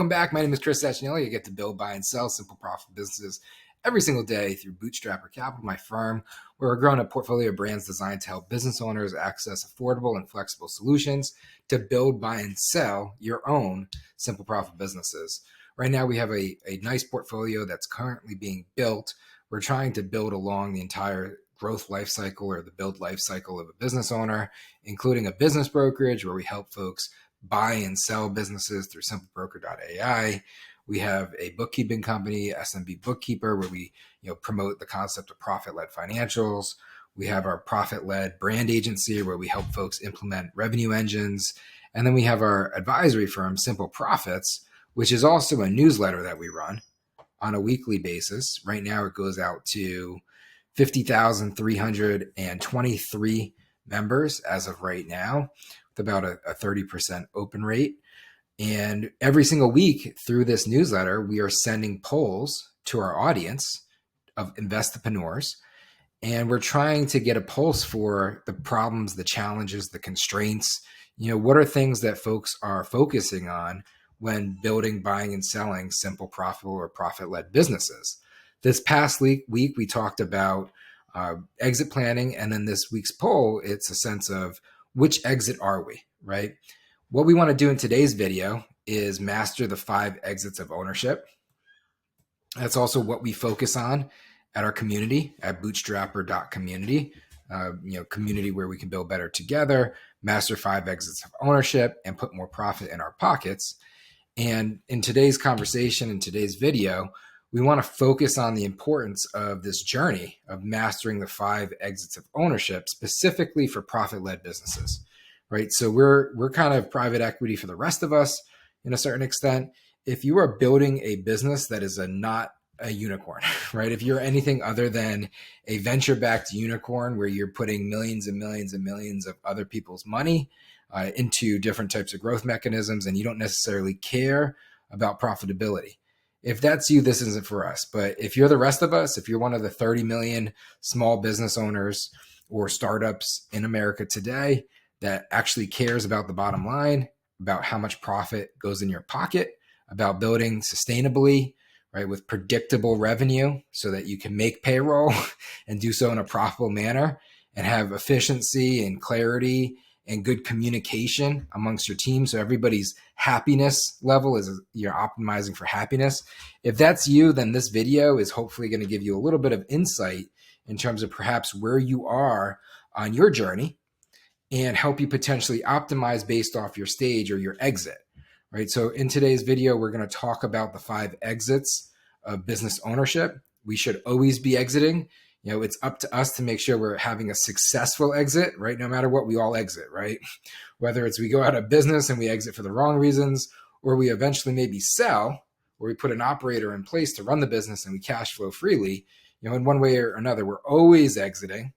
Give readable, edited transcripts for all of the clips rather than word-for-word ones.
Welcome back. My name is Chris Sachinelli. I get to build, buy, and sell simple, profitable businesses every single day through Bootstrapper Capital, my firm, where we're growing a portfolio of brands designed to help business owners access affordable and flexible solutions to build, buy, and sell your own simple, profitable businesses. Right now, we have a nice portfolio that's currently being built. We're trying to build along the entire growth life cycle or the build life cycle of a business owner, including a business brokerage where we help folks buy and sell businesses through simplebroker.ai. We have a bookkeeping company, SMB Bookkeeper, where we promote the concept of profit-led financials. We have our profit-led brand agency where we help folks implement revenue engines. And then we have our advisory firm, Simple Profits, which is also a newsletter that we run on a weekly basis. Right now, it goes out to 50,323 members as of right now, with about a 30% open rate. And every single week through this newsletter, we are sending polls to our audience of investopreneurs. And we're trying to get a pulse for the problems, the challenges, the constraints. What are things that folks are focusing on when building, buying, and selling simple, profitable, or profit-led businesses? This past week, we talked about exit planning. And then this week's poll, it's a sense of which exit are we, right? What we want to do in today's video is master the 5 exits of ownership. That's also what we focus on at our community at bootstrapper.community, community where we can build better together, master 5 exits of ownership, and put more profit in our pockets. And in today's conversation, in today's video, we want to focus on the importance of this journey of mastering the 5 exits of ownership, specifically for profit-led businesses, right? So we're kind of private equity for the rest of us in a certain extent. If you are building a business that is not a unicorn, right? If you're anything other than a venture-backed unicorn where you're putting millions and millions and millions of other people's money into different types of growth mechanisms, and you don't necessarily care about profitability, if that's you, this isn't for us. But if you're the rest of us, if you're one of the 30 million small business owners or startups in America today that actually cares about the bottom line, about how much profit goes in your pocket, about building sustainably, right, with predictable revenue so that you can make payroll and do so in a profitable manner and have efficiency and clarity and good communication amongst your team, so everybody's happiness level is you're optimizing for happiness. If that's you, then this video is hopefully going to give you a little bit of insight in terms of perhaps where you are on your journey and help you potentially optimize based off your stage or your exit, right? So in today's video, we're going to talk about the 5 exits of business ownership. We should always be exiting. It's up to us to make sure we're having a successful exit, right? No matter what, we all exit, right? Whether it's we go out of business and we exit for the wrong reasons, or we eventually maybe sell, or we put an operator in place to run the business and we cash flow freely, in one way or another, we're always exiting.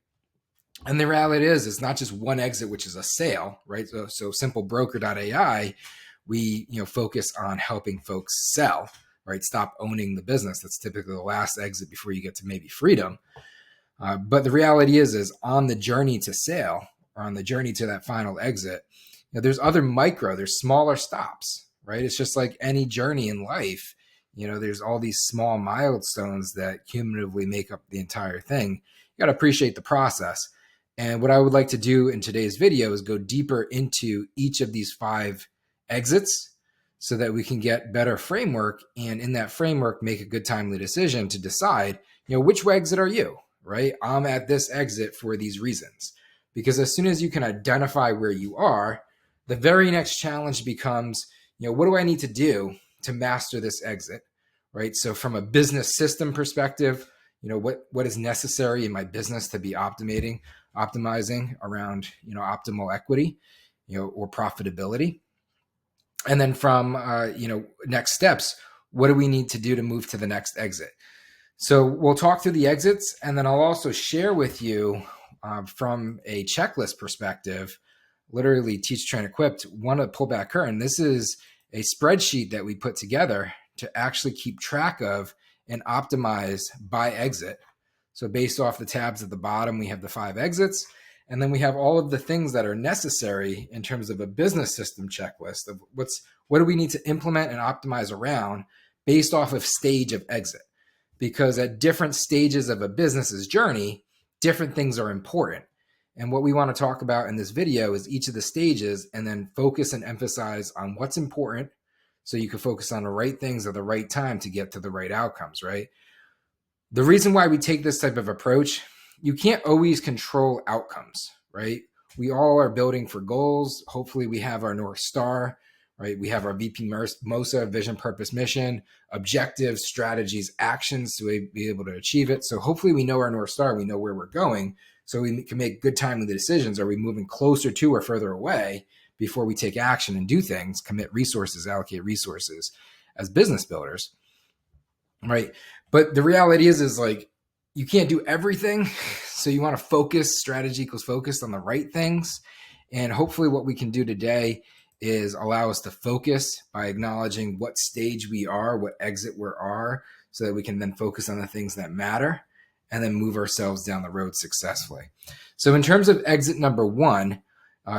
And the reality is, it's not just one exit, which is a sale, right? So simplebroker.ai, we focus on helping folks sell, right? Stop owning the business. That's typically the last exit before you get to maybe freedom. But the reality is on the journey to sale or on the journey to that final exit, there's there's smaller stops, right? It's just like any journey in life. There's all these small milestones that cumulatively make up the entire thing. You got to appreciate the process. And what I would like to do in today's video is go deeper into each of these 5 exits so that we can get better framework. And in that framework, make a good timely decision to decide, which exit are you? Right? I'm at this exit for these reasons. Because as soon as you can identify where you are, the very next challenge becomes, what do I need to do to master this exit? Right? So from a business system perspective, what is necessary in my business to be optimizing around, optimal equity, or profitability. And then from, next steps, what do we need to do to move to the next exit? So we'll talk through the exits, and then I'll also share with you from a checklist perspective, literally teach, train, equipped, want to pull back curtain. This is a spreadsheet that we put together to actually keep track of and optimize by exit. So based off the tabs at the bottom, we have the 5 exits. And then we have all of the things that are necessary in terms of a business system checklist of What do we need to implement and optimize around based off of stage of exit? Because at different stages of a business's journey, different things are important. And what we want to talk about in this video is each of the stages, and then focus and emphasize on what's important so you can focus on the right things at the right time to get to the right outcomes, right? The reason why we take this type of approach, you can't always control outcomes, right? We all are building for goals. Hopefully we have our North Star, right? We have our VP MOSA, vision, purpose, mission, objectives, strategies, actions to be able to achieve it. So hopefully we know our North Star, we know where we're going, so we can make good timely decisions. Are we moving closer to or further away before we take action and do things, commit resources, allocate resources as business builders, right? But the reality is like, you can't do everything. So you want to focus. Strategy equals focused on the right things. And hopefully what we can do today is allow us to focus by acknowledging what stage we are, what exit we are, so that we can then focus on the things that matter and then move ourselves down the road successfully. So in terms of exit number one,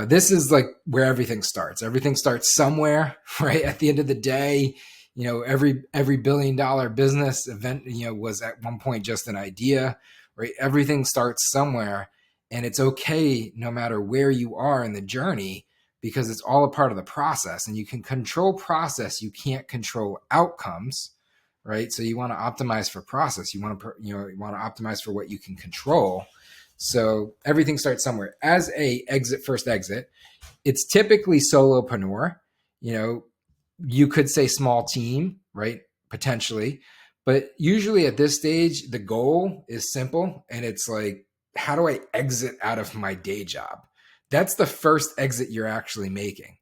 this is like where everything starts. Everything starts somewhere, right? At the end of the day, every $1 billion business event, was at one point just an idea, right? Everything starts somewhere, and it's okay no matter where you are in the journey, because it's all a part of the process, and you can control process. You can't control outcomes, right? So you want to optimize for process. You want to optimize for what you can control. So everything starts somewhere. As first exit, it's typically solopreneur. You could say small team, right? Potentially. But usually at this stage, the goal is simple. And it's like, how do I exit out of my day job? That's the first exit you're actually making,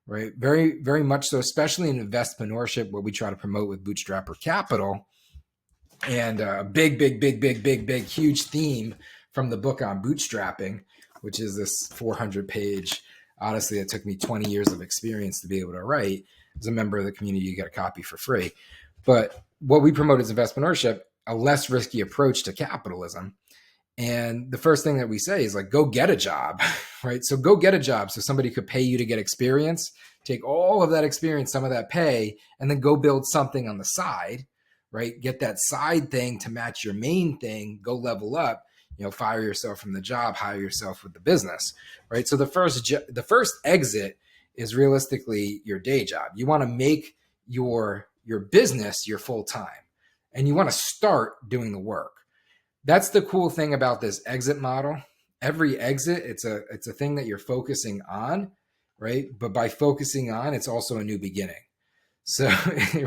right? Very, very much so, especially in investpreneurship, what we try to promote with Bootstrapper Capital. And a big, huge theme from the book on bootstrapping, which is this 400-page, honestly, it took me 20 years of experience to be able to write. As a member of the community, you get a copy for free. But what we promote is investpreneurship, a less risky approach to capitalism. And the first thing that we say is like, go get a job, right? So go get a job so somebody could pay you to get experience, take all of that experience, some of that pay, and then go build something on the side, right? Get that side thing to match your main thing, go level up, fire yourself from the job, hire yourself with the business, right? So the first exit is realistically your day job. You want to make your business your full time, and you want to start doing the work. That's the cool thing about this exit model. Every exit, it's a thing that you're focusing on, right? But by focusing on, it's also a new beginning. So,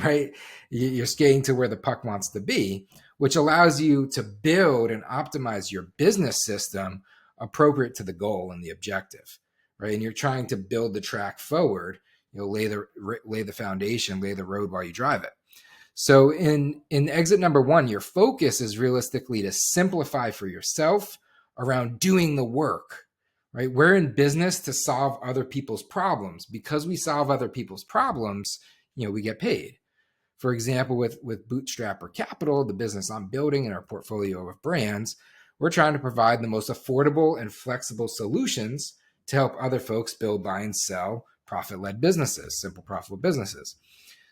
right, you're skating to where the puck wants to be, which allows you to build and optimize your business system appropriate to the goal and the objective, right? And you're trying to build the track forward, lay the foundation, lay the road while you drive it. So in exit number one, your focus is realistically to simplify for yourself around doing the work, right? We're in business to solve other people's problems. Because we solve other people's problems, we get paid. For example, with Bootstrapper Capital, the business I'm building in our portfolio of brands, we're trying to provide the most affordable and flexible solutions to help other folks build, buy, and sell profit-led businesses, simple, profitable businesses.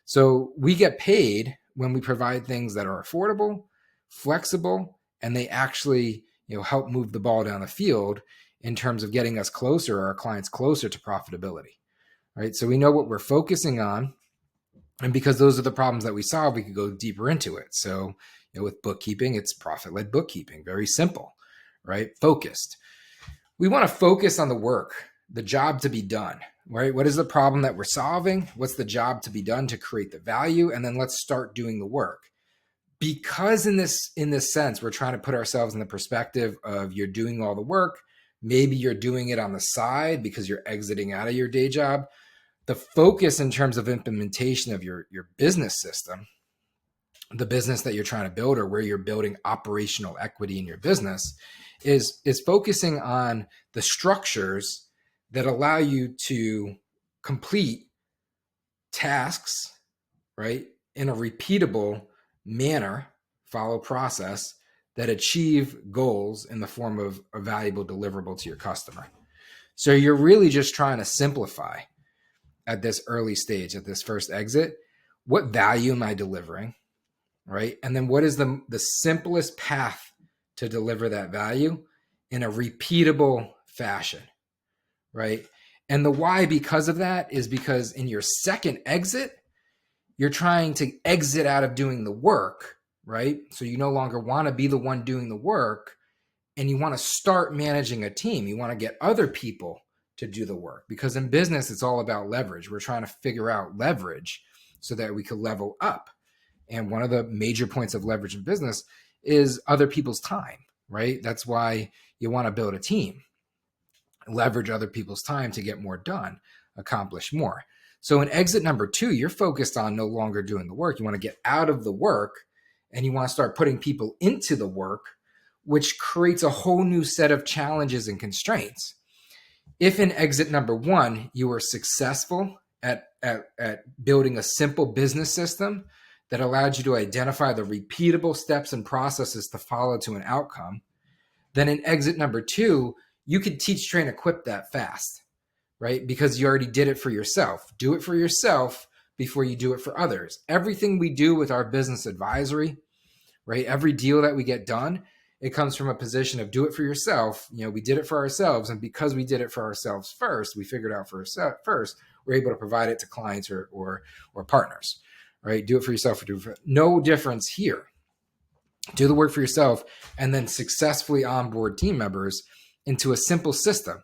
So we get paid when we provide things that are affordable, flexible, and they actually, help move the ball down the field in terms of getting us closer, or our clients closer to profitability, right? So we know what we're focusing on. And because those are the problems that we solve, we could go deeper into it. So, with bookkeeping, it's profit-led bookkeeping, very simple, right? Focused. We want to focus on the work, the job to be done, right? What is the problem that we're solving? What's the job to be done to create the value? And then let's start doing the work. Because in this sense, we're trying to put ourselves in the perspective of you're doing all the work. Maybe you're doing it on the side because you're exiting out of your day job. The focus in terms of implementation of your business system, the business that you're trying to build, or where you're building operational equity in your business, is focusing on the structures that allow you to complete tasks, right, in a repeatable manner, follow process that achieve goals in the form of a valuable deliverable to your customer. So you're really just trying to simplify. at this early stage, at this first exit, what value am I delivering, right? And then what is the simplest path to deliver that value in a repeatable fashion, right? And the why because of that is because in your second exit, you're trying to exit out of doing the work, right? So you no longer want to be the one doing the work, and you want to start managing a team. You want to get other people to do the work, because in business, it's all about leverage. We're trying to figure out leverage so that we could level up. And one of the major points of leverage in business is other people's time, right? That's why you want to build a team, leverage other people's time to get more done, accomplish more. So in exit number 2, you're focused on no longer doing the work. You want to get out of the work and you want to start putting people into the work, which creates a whole new set of challenges and constraints. If in exit number 1, you were successful at building a simple business system that allowed you to identify the repeatable steps and processes to follow to an outcome, then in exit number 2, you could teach, train, equip that fast, right? Because you already did it for yourself. Do it for yourself before you do it for others. Everything we do with our business advisory, right? Every deal that we get done, it comes from a position of do it for yourself. You know, we did it for ourselves. And because we did it for ourselves first, we figured out for ourselves first, we're able to provide it to clients or partners, right? Do it for yourself. No difference here. Do the work for yourself and then successfully onboard team members into a simple system.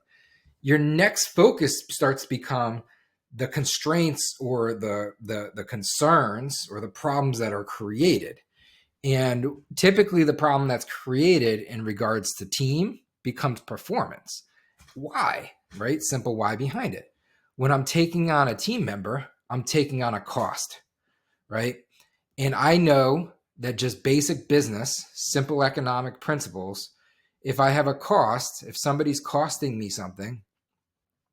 Your next focus starts to become the constraints or the concerns or the problems that are created. And typically the problem that's created in regards to team becomes performance. Why, right? Simple why behind it. When I'm taking on a team member, I'm taking on a cost, right? And I know that just basic business, simple economic principles, if I have a cost, if somebody's costing me something,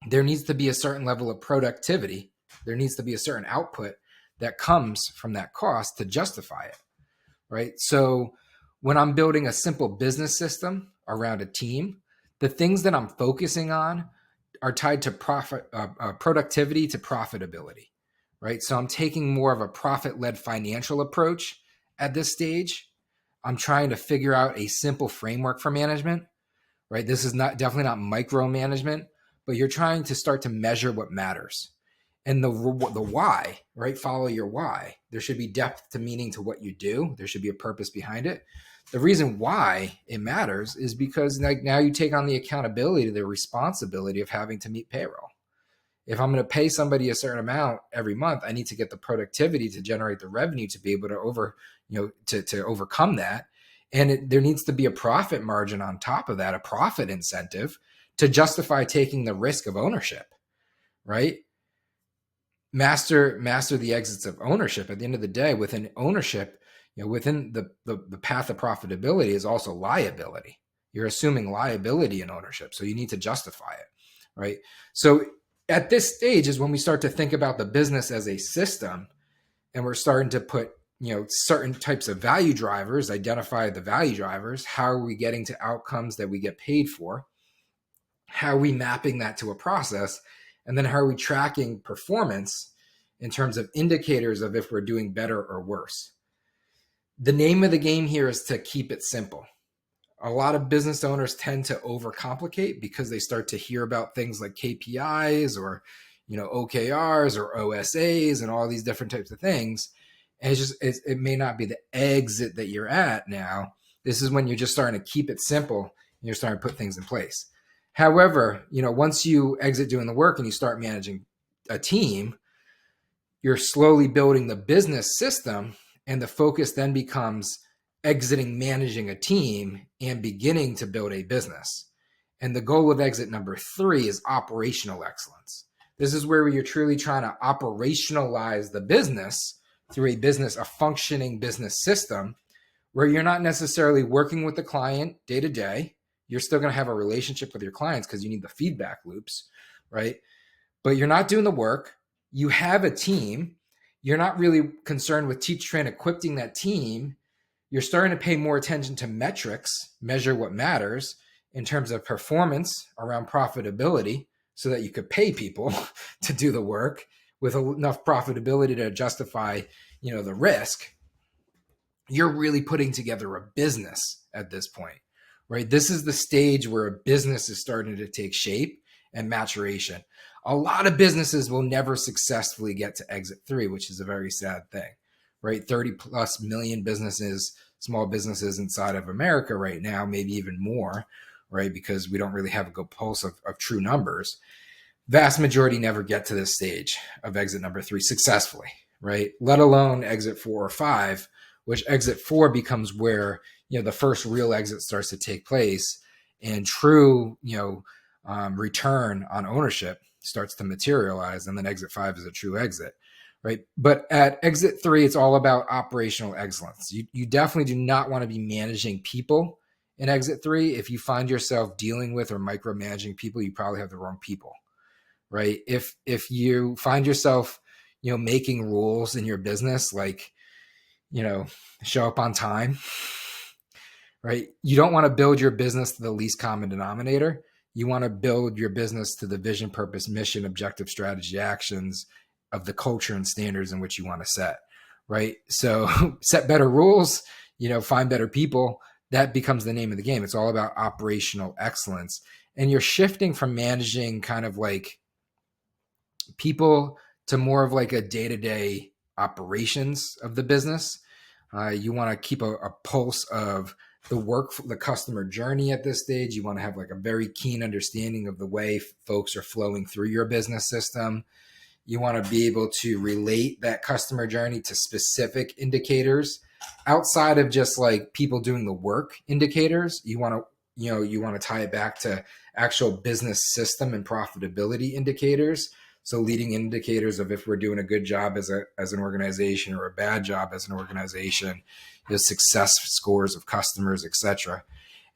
there needs to be a certain level of productivity. There needs to be a certain output that comes from that cost to justify it, right? So when I'm building a simple business system around a team, the things that I'm focusing on are tied to productivity to profitability, right? So I'm taking more of a profit-led financial approach at this stage. I'm trying to figure out a simple framework for management, right? This is definitely not micromanagement, but you're trying to start to measure what matters. And the why, right? Follow your why. There should be depth to meaning to what you do. There should be a purpose behind it. The reason why it matters is because now you take on the accountability, the responsibility of having to meet payroll. If I'm going to pay somebody a certain amount every month, I need to get the productivity to generate the revenue to be able to to overcome that. And there needs to be a profit margin on top of that, a profit incentive to justify taking the risk of ownership, right? Master the exits of ownership. At the end of the day, within ownership, within the path of profitability is also liability. You're assuming liability in ownership, so you need to justify it, right? So at this stage is when we start to think about the business as a system, and we're starting to put certain types of value drivers, identify the value drivers. How are we getting to outcomes that we get paid for? How are we mapping that to a process? And then how are we tracking performance in terms of indicators of if we're doing better or worse? The name of the game here is to keep it simple. A lot of business owners tend to overcomplicate because they start to hear about things like KPIs or OKRs or OSAs and all these different types of things. And it may not be the exit that you're at now. This is when you're just starting to keep it simple and you're starting to put things in place. However, once you exit doing the work and you start managing a team, you're slowly building the business system, and the focus then becomes exiting managing a team and beginning to build a business. And the goal of exit number 3 is operational excellence. This is where you're truly trying to operationalize the business through a functioning business system where you're not necessarily working with the client day to day. You're still going to have a relationship with your clients because you need the feedback loops, right? But you're not doing the work. You have a team. You're not really concerned with teach, train, equipping that team. You're starting to pay more attention to metrics, measure what matters in terms of performance around profitability, so that you could pay people to do the work with enough profitability to justify, the risk, you're really putting together a business at this point, right? This is the stage where a business is starting to take shape and maturation. A lot of businesses will never successfully get to exit 3, which is a very sad thing, right? 30 plus million businesses, small businesses inside of America right now, maybe even more, right? Because we don't really have a good pulse of true numbers. Vast majority never get to this stage of exit number 3 successfully, right? Let alone exit 4 or 5, which exit 4 becomes where, the first real exit starts to take place, and true, return on ownership starts to materialize. And then exit 5 is a true exit, right? But at exit 3, it's all about operational excellence. You definitely do not want to be managing people in exit 3. If you find yourself dealing with or micromanaging people, you probably have the wrong people, right? If you find yourself, making rules in your business, like, show up on time, right? You don't want to build your business to the least common denominator. You want to build your business to the vision, purpose, mission, objective, strategy, actions of the culture and standards in which you want to set, right? So set better rules, find better people. That becomes the name of the game. It's all about operational excellence. And you're shifting from managing kind of like people to more of like a day-to-day operations of the business. You want to keep a pulse of the customer journey at this stage. You want to have like a very keen understanding of the way folks are flowing through your business system. You want to be able to relate that customer journey to specific indicators outside of just like people doing the work indicators. You want to tie it back to actual business system and profitability indicators. So leading indicators of if we're doing a good job as an organization or a bad job as an organization, the success scores of customers, etc.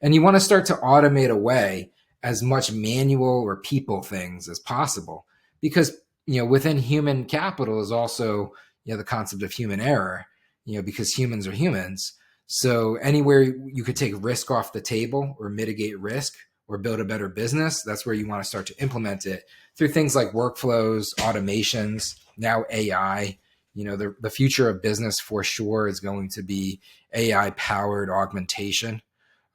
And you want to start to automate away as much manual or people things as possible, because within human capital is also the concept of human error, because humans are humans. So anywhere you could take risk off the table or mitigate risk or build a better business, that's where you want to start to implement it through things like workflows, automations, now AI. The future of business for sure is going to be AI powered augmentation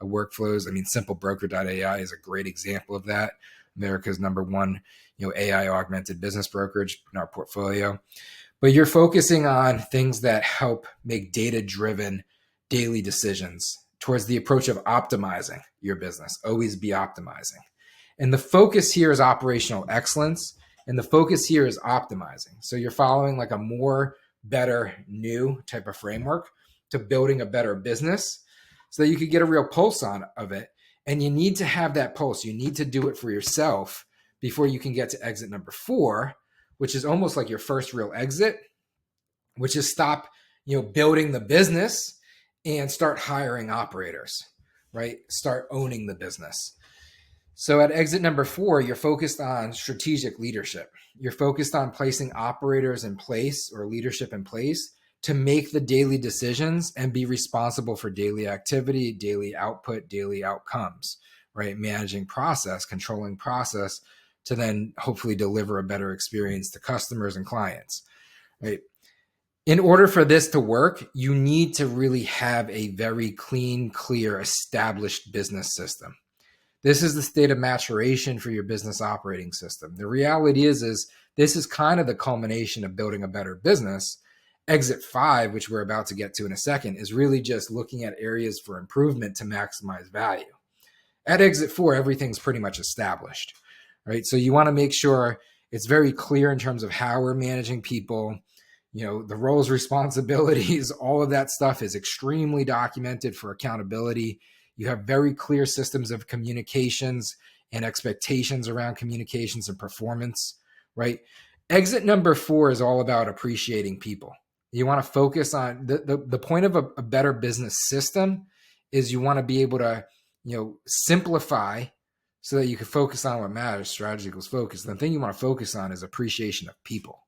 of workflows. I mean, simplebroker.ai is a great example of that. America's number one, AI augmented business brokerage in our portfolio. But you're focusing on things that help make data-driven daily decisions towards the approach of optimizing your business. Always be optimizing. And the focus here is operational excellence. And the focus here is optimizing. So you're following like a more, better, new type of framework to building a better business so that you could get a real pulse of it. And you need to have that pulse. You need to do it for yourself before you can get to exit number 4, which is almost like your first real exit, which is stop, building the business and start hiring operators, right? Start owning the business. So at exit number 4, you're focused on strategic leadership. You're focused on placing operators in place or leadership in place to make the daily decisions and be responsible for daily activity, daily output, daily outcomes, right? Managing process, controlling process to then hopefully deliver a better experience to customers and clients, right? In order for this to work, you need to really have a very clean, clear, established business system. This is the state of maturation for your business operating system. The reality is this is kind of the culmination of building a better business. Exit 5, which we're about to get to in a second, is really just looking at areas for improvement to maximize value. At exit 4, everything's pretty much established, right? So you want to make sure it's very clear in terms of how we're managing people, the roles, responsibilities, all of that stuff is extremely documented for accountability. You have very clear systems of communications and expectations around communications and performance, right? Exit number 4 is all about appreciating people. You want to focus on the point of a better business system is you want to be able to, simplify so that you can focus on what matters. Strategy equals focus. The thing you want to focus on is appreciation of people,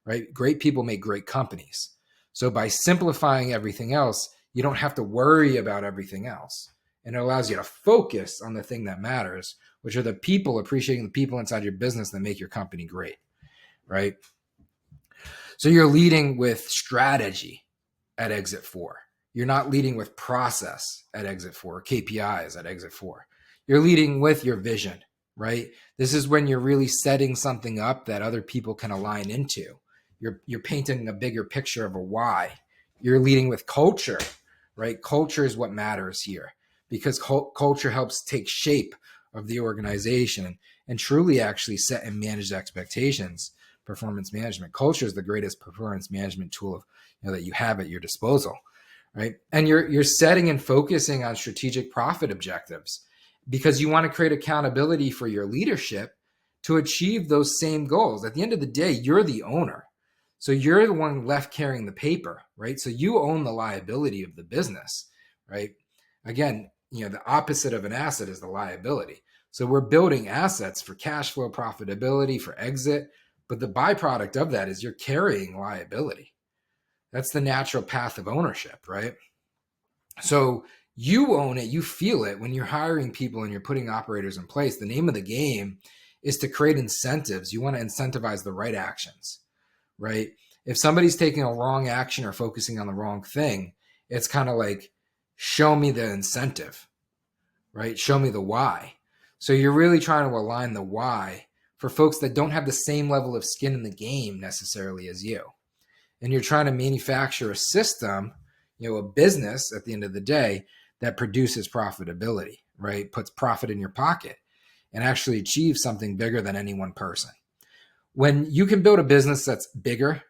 right? Great people make great companies. So by simplifying everything else, you don't have to worry about everything else. And it allows you to focus on the thing that matters, which are the people, appreciating the people inside your business that make your company great, right? So you're leading with strategy at exit 4. You're not leading with process at exit 4, KPIs at exit 4. You're leading with your vision, right? This is when you're really setting something up that other people can align into. You're painting a bigger picture of a why. You're leading with culture, right? Culture is what matters here, because culture helps take shape of the organization and truly actually set and manage expectations. Performance management. Culture is the greatest performance management tool that you have at your disposal, right? And you're setting and focusing on strategic profit objectives because you want to create accountability for your leadership to achieve those same goals. At the end of the day, you're the owner. So you're the one left carrying the paper, right? So you own the liability of the business, right? Again, the opposite of an asset is the liability. So we're building assets for cash flow, profitability, for exit. But the byproduct of that is you're carrying liability. That's the natural path of ownership, right? So you own it, you feel it when you're hiring people and you're putting operators in place. The name of the game is to create incentives. You want to incentivize the right actions, right? If somebody's taking a wrong action or focusing on the wrong thing, it's kind of like, show me the incentive, right? Show me the why. So you're really trying to align the why for folks that don't have the same level of skin in the game necessarily as you. And you're trying to manufacture a system, a business at the end of the day that produces profitability, right? Puts profit in your pocket and actually achieves something bigger than any one person. When you can build a business that's bigger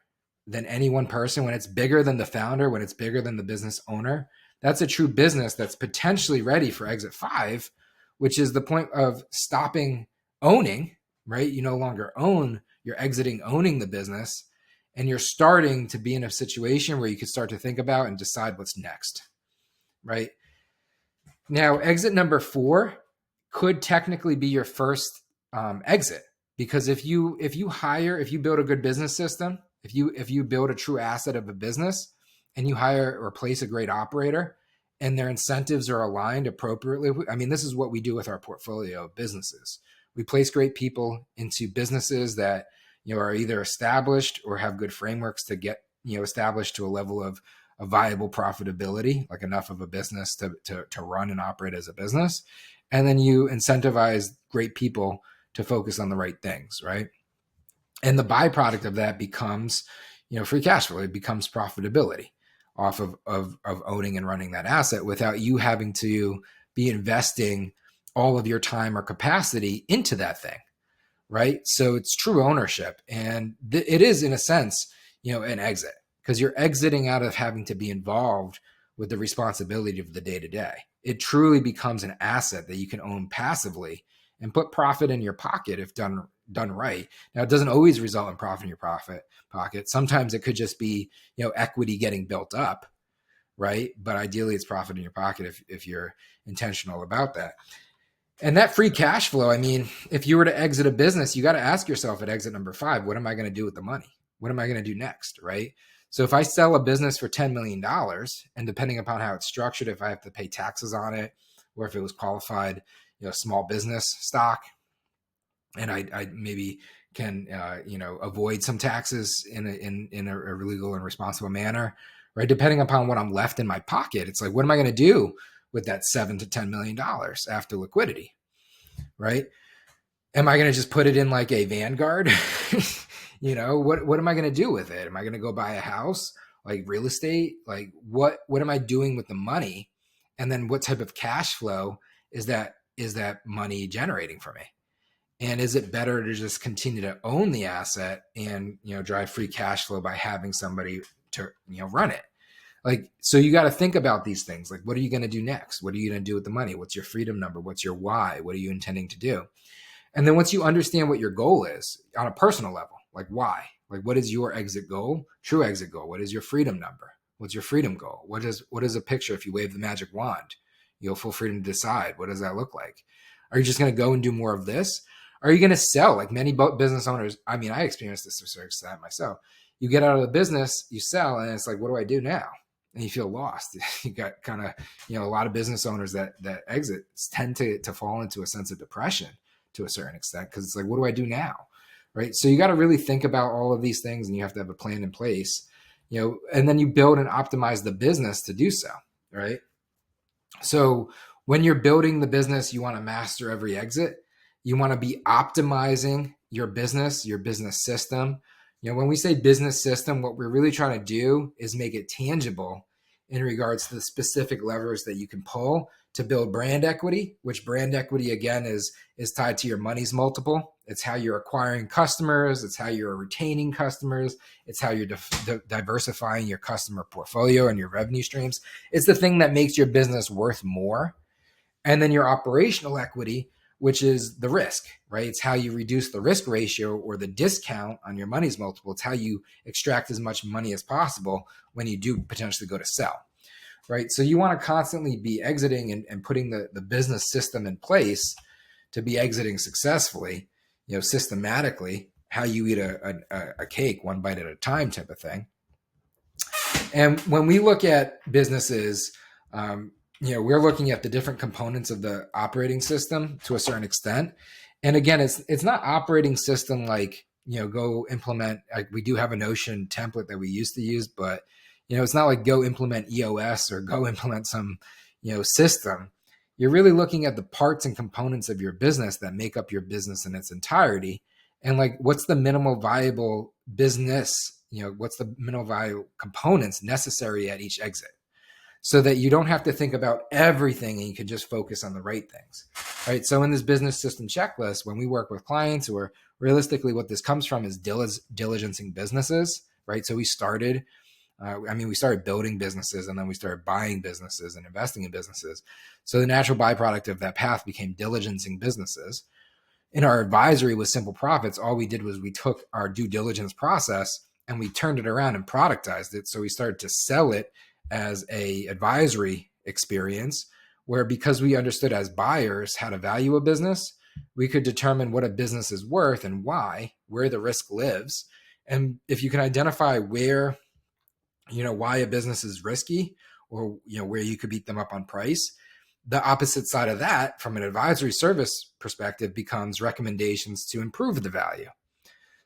than any one person, when it's bigger than the founder, when it's bigger than the business owner, that's a true business that's potentially ready for exit 5, which is the point of stopping owning, right? You no longer own, you're exiting owning the business, and you're starting to be in a situation where you can start to think about and decide what's next, right? Now, exit number 4 could technically be your first exit, because if you build a good business system, if you build a true asset of a business and you hire or place a great operator and their incentives are aligned appropriately, I mean, this is what we do with our portfolio of businesses. We place great people into businesses that are either established or have good frameworks to get established to a level of a viable profitability, like enough of a business to run and operate as a business. And then you incentivize great people to focus on the right things, right? And the byproduct of that becomes free cash flow. It becomes profitability off of owning and running that asset without you having to be investing all of your time or capacity into that thing, right? So it's true ownership. And it is, in a sense, an exit, because you're exiting out of having to be involved with the responsibility of the day-to-day. It truly becomes an asset that you can own passively and put profit in your pocket if done right. Now, it doesn't always result in profit in your pocket. Sometimes it could just be, equity getting built up, right? But ideally it's profit in your pocket if you're intentional about that. And that free cash flow, I mean, if you were to exit a business, you got to ask yourself at exit number 5, what am I going to do with the money? What am I going to do next, right? So if I sell a business for $10 million, and depending upon how it's structured, if I have to pay taxes on it, or if it was qualified, small business stock, and I maybe can, avoid some taxes in a legal and responsible manner, right? Depending upon what I'm left in my pocket, it's like, what am I going to do with that $7 to $10 million after liquidity, right? Am I going to just put it in like a Vanguard? What am I going to do with it? Am I going to go buy a house, like real estate? Like what am I doing with the money? And then what type of cash flow is that money generating for me? And is it better to just continue to own the asset and, drive free cash flow by having somebody to, run it? Like, so you got to think about these things. Like, what are you going to do next? What are you going to do with the money? What's your freedom number? What's your why? What are you intending to do? And then once you understand what your goal is on a personal level, like why, like what is your exit goal, true exit goal? What is your freedom number? What's your freedom goal? What is a picture if you wave the magic wand? You have full freedom to decide. What does that look like? Are you just going to go and do more of this? Are you going to sell? Like many business owners, I mean, I experienced this to a certain extent myself. You get out of the business, you sell, and it's like, what do I do now? and you feel lost. You got kind of, a lot of business owners that exit tend to fall into a sense of depression to a certain extent, because it's like, what do I do now? Right. So you got to really think about all of these things, and you have to have a plan in place, and then you build and optimize the business to do so. Right. So when you're building the business, you want to master every exit. You want to be optimizing your business system. When we say business system, what we're really trying to do is make it tangible in regards to the specific levers that you can pull to build brand equity, which brand equity, again, is tied to your money's multiple. It's how you're acquiring customers. It's how you're retaining customers. It's how you're diversifying your customer portfolio and your revenue streams. It's the thing that makes your business worth more. And then your operational equity, which is the risk, right? It's how you reduce the risk ratio or the discount on your money's multiple. It's how you extract as much money as possible when you do potentially go to sell, right? So you want to constantly be exiting and putting the business system in place to be exiting successfully, systematically, how you eat a cake one bite at a time type of thing. And when we look at businesses, we're looking at the different components of the operating system to a certain extent. And again, it's not operating system like, go implement, like we do have a Notion template that we used to use, but, it's not like go implement EOS or go implement some, system. You're really looking at the parts and components of your business that make up your business in its entirety. And like, what's the minimal viable business, what's the minimal viable components necessary at each exit, so that you don't have to think about everything and you can just focus on the right things, right? So in this business system checklist, when we work with clients, or realistically what this comes from is diligencing businesses, right? So we started building businesses, and then we started buying businesses and investing in businesses. So the natural byproduct of that path became diligencing businesses. In our advisory with Simple Profits, all we did was we took our due diligence process and we turned it around and productized it. So we started to sell it as a advisory experience, where because we understood as buyers how to value a business, we could determine what a business is worth and why, where the risk lives. And if you can identify where, why a business is risky, or, where you could beat them up on price, the opposite side of that from an advisory service perspective becomes recommendations to improve the value.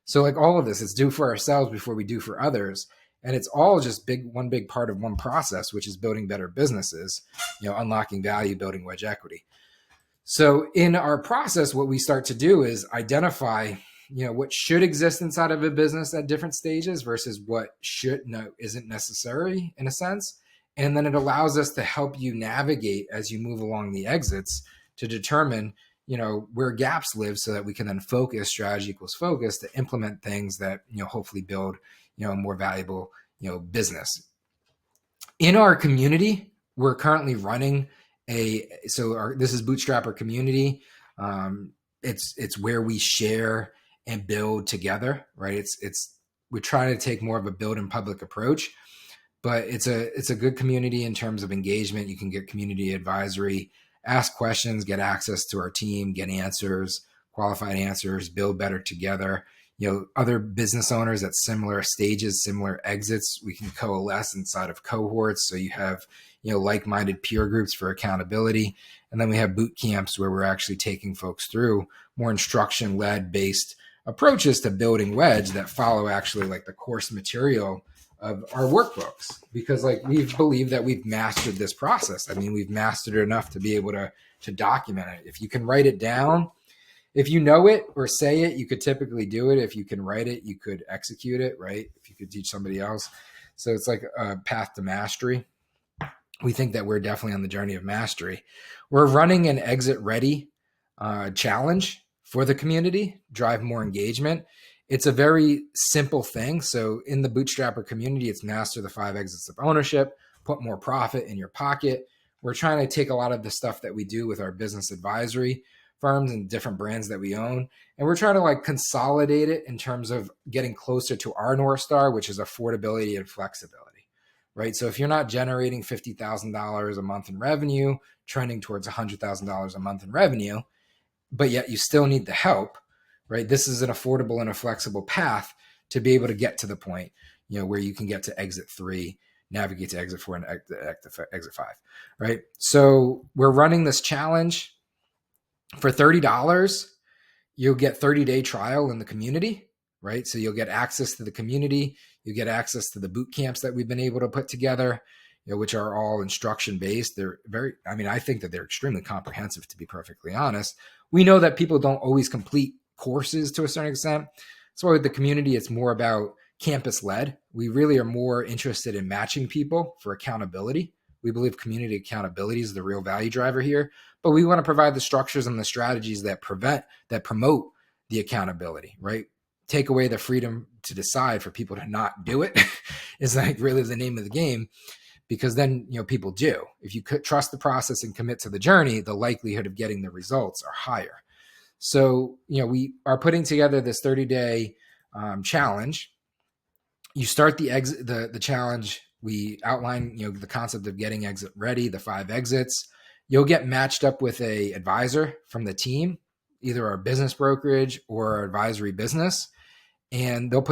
So like all of this is do for ourselves before we do for others. And it's all just one big part of one process, which is building better businesses, unlocking value, building wedge equity. So in our process, what we start to do is identify, what should exist inside of a business at different stages versus what isn't necessary in a sense. And then it allows us to help you navigate as you move along the exits to determine, where gaps live, so that we can then focus, strategy equals focus, to implement things that, hopefully build, a more valuable, business. In our community, we're currently running this is Bootstrapper Community. It's where we share and build together, right? We're trying to take more of a build in public approach, but it's a good community in terms of engagement. You can get community advisory, ask questions, get access to our team, get answers, qualified answers, build better together. Other business owners at similar stages, similar exits, we can coalesce inside of cohorts. So you have, like-minded peer groups for accountability. And then we have boot camps where we're actually taking folks through more instruction-led based approaches to building wedge that follow actually like the course material of our workbooks, because like we've believed that we've mastered this process. I mean, we've mastered it enough to be able to document it. If you can write it down, if you know it or say it, you could typically do it. If you can write it, you could execute it, right? If you could teach somebody else. So it's like a path to mastery. We think that we're definitely on the journey of mastery. We're running an exit ready challenge for the community, drive more engagement. It's a very simple thing. So in the Bootstrapper community, it's master the 5 exits of ownership, put more profit in your pocket. We're trying to take a lot of the stuff that we do with our business advisory firms and different brands that we own, and we're trying to like consolidate it in terms of getting closer to our North Star, which is affordability and flexibility, right? So if you're not generating $50,000 a month in revenue, trending towards $100,000 a month in revenue, but yet you still need the help, right? This is an affordable and a flexible path to be able to get to the point, where you can get to exit 3, navigate to exit 4 and exit 5, right? So we're running this challenge for $30. You'll get 30-day trial in the community, right? So you'll get access to the community. You get access to the boot camps that we've been able to put together, which are all instruction based. They're I think that they're extremely comprehensive, to be perfectly honest. We know that people don't always complete courses to a certain extent. That's why with the community, it's more about campus led. We really are more interested in matching people for accountability. We believe community accountability is the real value driver here, but we want to provide the structures and the strategies that promote the accountability, right? Take away the freedom to decide for people to not do it is like really the name of the game, because then, people do. If you could trust the process and commit to the journey, the likelihood of getting the results are higher. So, we are putting together this 30-day challenge. You start the challenge. We outline, the concept of getting exit ready, the 5 exits. You'll get matched up with a advisor from the team, either our business brokerage or our advisory business. And they'll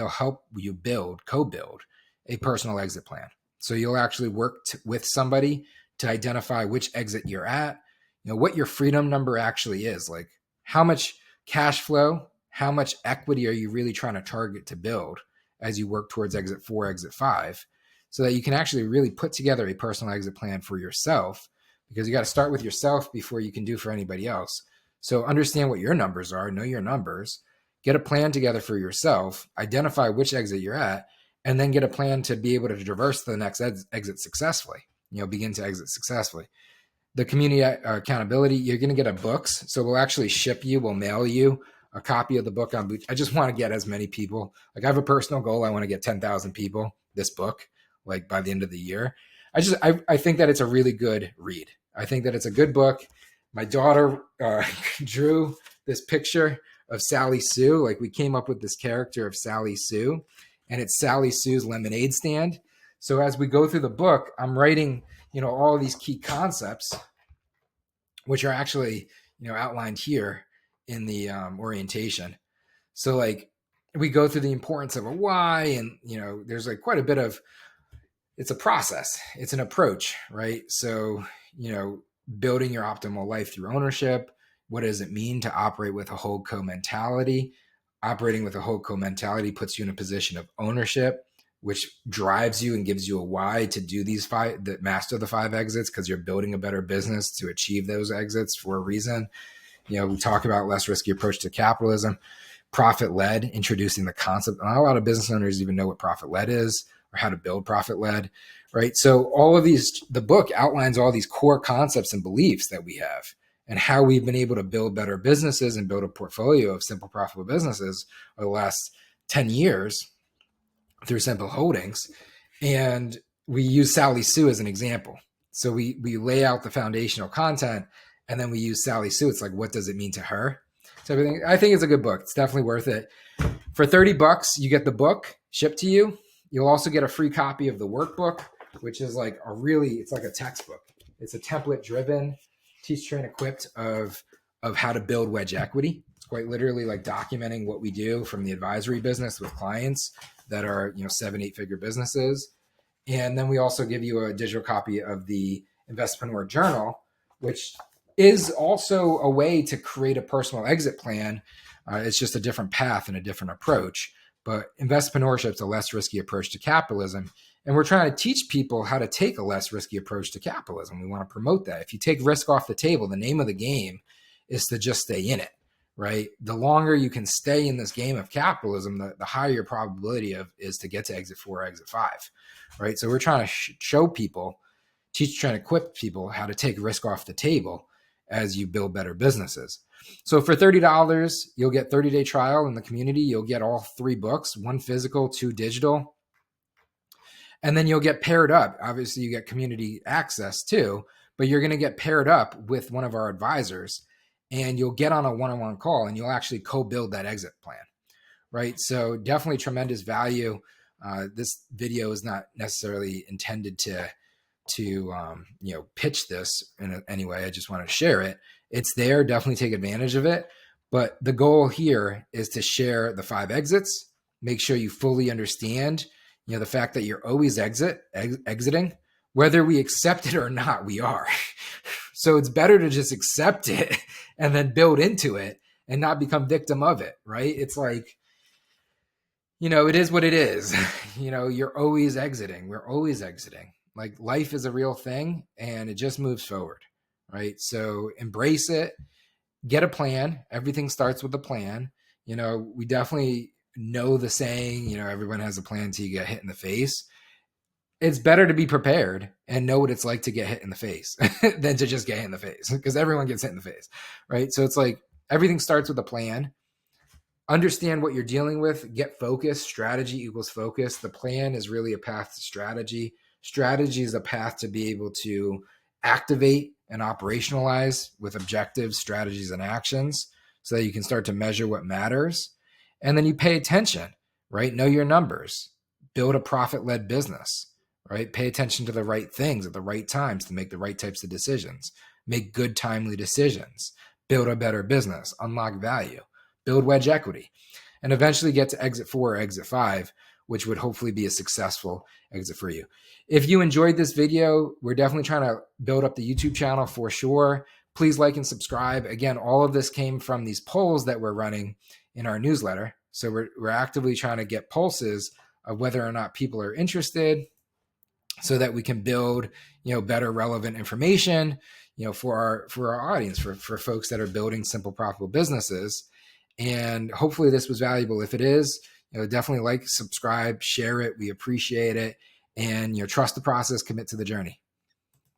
help you co-build a personal exit plan. So you'll actually work with somebody to identify which exit you're at, what your freedom number actually is, like how much cash flow, how much equity are you really trying to target to build as you work towards exit 4, exit 5, so that you can actually really put together a personal exit plan for yourself, because you got to start with yourself before you can do for anybody else. So understand what your numbers are, know your numbers, get a plan together for yourself, identify which exit you're at, and then get a plan to be able to traverse the next exit successfully, begin to exit successfully. The community accountability, you're going to get a books. So we'll mail you a copy of the book on boot. I just want to get as many people. Like I have a personal goal. I want to get 10,000 people this book, like by the end of the year. I think that it's a really good read. I think that it's a good book. My daughter drew this picture of Sally Sue. Like we came up with this character of Sally Sue, and it's Sally Sue's lemonade stand. So as we go through the book, I'm writing, all of these key concepts, which are actually, outlined here in the orientation. So like we go through the importance of a why, and, there's like quite a bit of, it's a process, it's an approach, right? So, building your optimal life through ownership. What does it mean to operate with a holdco mentality? Operating with a holdco mentality puts you in a position of ownership, which drives you and gives you a why to do these 5, that master the 5 exits, because you're building a better business to achieve those exits for a reason. We talk about less risky approach to capitalism, profit-led, introducing the concept. Not a lot of business owners even know what profit-led is or how to build profit-led, right? So all of these, the book outlines all these core concepts and beliefs that we have, and how we've been able to build better businesses and build a portfolio of simple, profitable businesses over the last 10 years through Simple Holdings. And we use Sally Sue as an example. So we lay out the foundational content, and then we use Sally Sue. It's like, what does it mean to her? So everything, I think it's a good book. It's definitely worth it. For $30, you get the book shipped to you. You'll also get a free copy of the workbook, which is like it's like a textbook. It's a template driven, teach, train, equipped of how to build wedge equity. It's quite literally like documenting what we do from the advisory business with clients that are, 7-8 figure businesses. And then we also give you a digital copy of the Investpreneur Journal, which is also a way to create a personal exit plan. It's just a different path and a different approach. But investpreneurship is a less risky approach to capitalism. And we're trying to teach people how to take a less risky approach to capitalism. We want to promote that. If you take risk off the table, the name of the game is to just stay in it, right? The longer you can stay in this game of capitalism, the higher your probability is to get to exit 4, exit 5, right? So we're trying to show people, trying to equip people how to take risk off the table as you build better businesses. So for $30, you'll get 30-day trial in the community. You'll get all 3 books, 1 physical, 2 digital. And then you'll get paired up. Obviously, you get community access too, but you're going to get paired up with one of our advisors, and you'll get on a one-on-one call, and you'll actually co-build that exit plan, right? So definitely tremendous value. This video is not necessarily intended to pitch this in any way. I just want to share it. It's there. Definitely take advantage of it. But the goal here is to share the 5 exits. Make sure you fully understand, the fact that you're always exiting, whether we accept it or not, we are. So it's better to just accept it and then build into it and not become victim of it, right? It's like, it is what it is. You're always exiting. We're always exiting. Like, life is a real thing and it just moves forward, right? So embrace it, get a plan. Everything starts with a plan. We definitely know the saying, everyone has a plan till you get hit in the face. It's better to be prepared and know what it's like to get hit in the face than to just get hit in the face, because everyone gets hit in the face, right? So it's like, everything starts with a plan. Understand what you're dealing with, get focused. Strategy equals focus. The plan is really a path to strategy. Strategy is a path to be able to activate and operationalize with objectives, strategies, and actions so that you can start to measure what matters. And then you pay attention, right? Know your numbers. Build a profit-led business, right? Pay attention to the right things at the right times to make the right types of decisions. Make good, timely decisions. Build a better business. Unlock value. Build wedge equity. And eventually get to exit 4 or exit 5, which would hopefully be a successful exit for you. If you enjoyed this video, we're definitely trying to build up the YouTube channel for sure. Please like and subscribe. Again, all of this came from these polls that we're running in our newsletter. So we're actively trying to get pulses of whether or not people are interested, so that we can build, better relevant information, for our audience, for folks that are building simple, profitable businesses. And hopefully this was valuable. If it is, definitely like, subscribe, share it. We appreciate it. And, trust the process, commit to the journey.